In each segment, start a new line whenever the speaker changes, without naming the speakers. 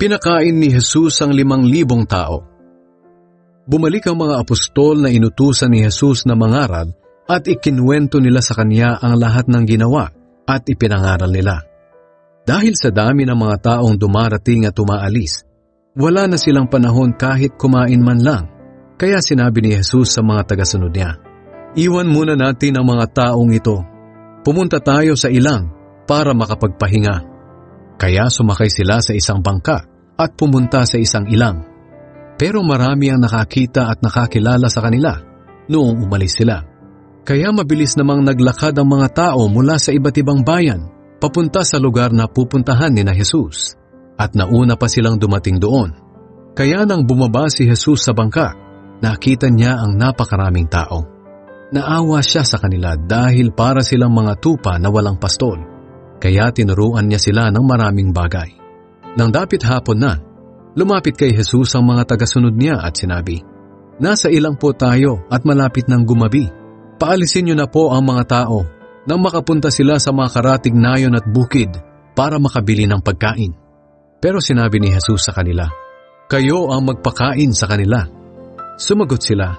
Pinakain ni Jesus ang 5,000 tao. Bumalik ang mga apostol na inutusan ni Jesus na mangaral at ikinuwento nila sa kanya ang lahat ng ginawa at ipinangaral nila. Dahil sa dami ng mga taong dumarating at umaalis, wala na silang panahon kahit kumain man lang. Kaya sinabi ni Jesus sa mga tagasunod niya, "Iwan muna natin ang mga taong ito. Pumunta tayo sa ilang para makapagpahinga." Kaya sumakay sila sa isang bangka at pumunta sa isang ilang. Pero marami ang nakakita at nakakilala sa kanila noong umalis sila. Kaya mabilis namang naglakad ang mga tao mula sa iba't ibang bayan papunta sa lugar na pupuntahan ni na Jesus. At nauna pa silang dumating doon. Kaya nang bumaba si Jesus sa bangka, nakita niya ang napakaraming tao. Naawa siya sa kanila dahil para silang mga tupa na walang pastol. Kaya tinuruan niya sila ng maraming bagay. Nang dapit hapon na, lumapit kay Jesus ang mga tagasunod niya at sinabi, "Nasa ilang po tayo at malapit ng gumabi. Paalisin niyo na po ang mga tao nang makapunta sila sa mga karatig nayon at bukid para makabili ng pagkain." Pero sinabi ni Jesus sa kanila, "Kayo ang magpakain sa kanila." Sumagot sila,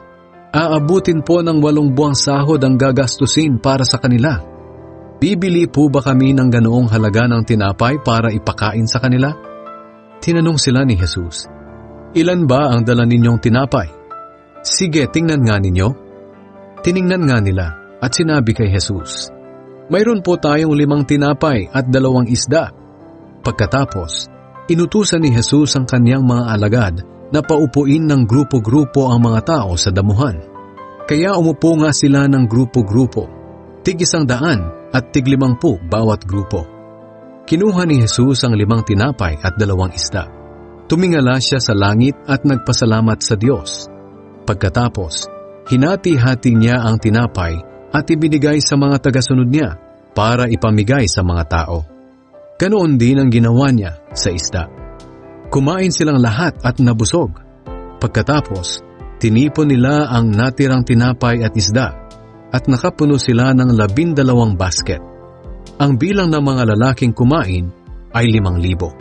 "Aabutin po ng 8 buwang sahod ang gagastusin para sa kanila. Bibili po ba kami ng ganoong halaga ng tinapay para ipakain sa kanila?" Tinanong sila ni Jesus, "Ilan ba ang dala ninyong tinapay?" "Sige, tingnan nga ninyo." Tiningnan nga nila at sinabi kay Jesus, "Mayroon po tayong 5 tinapay at 2 isda." Pagkatapos, inutusan ni Jesus ang kanyang mga alagad na paupuin ng grupo-grupo ang mga tao sa damuhan. Kaya umupo nga sila ng grupo-grupo, tig-100 at tig-50 bawat grupo. Kinuha ni Jesus ang 5 tinapay at 2 isda. Tumingala siya sa langit at nagpasalamat sa Diyos. Pagkatapos, hinati-hati niya ang tinapay at ibinigay sa mga tagasunod niya para ipamigay sa mga tao. Ganoon din ang ginawa niya sa isda. Kumain silang lahat at nabusog. Pagkatapos, tinipon nila ang natirang tinapay at isda at nakapuno sila ng 12 basket. Ang bilang ng mga lalaking kumain ay 5,000.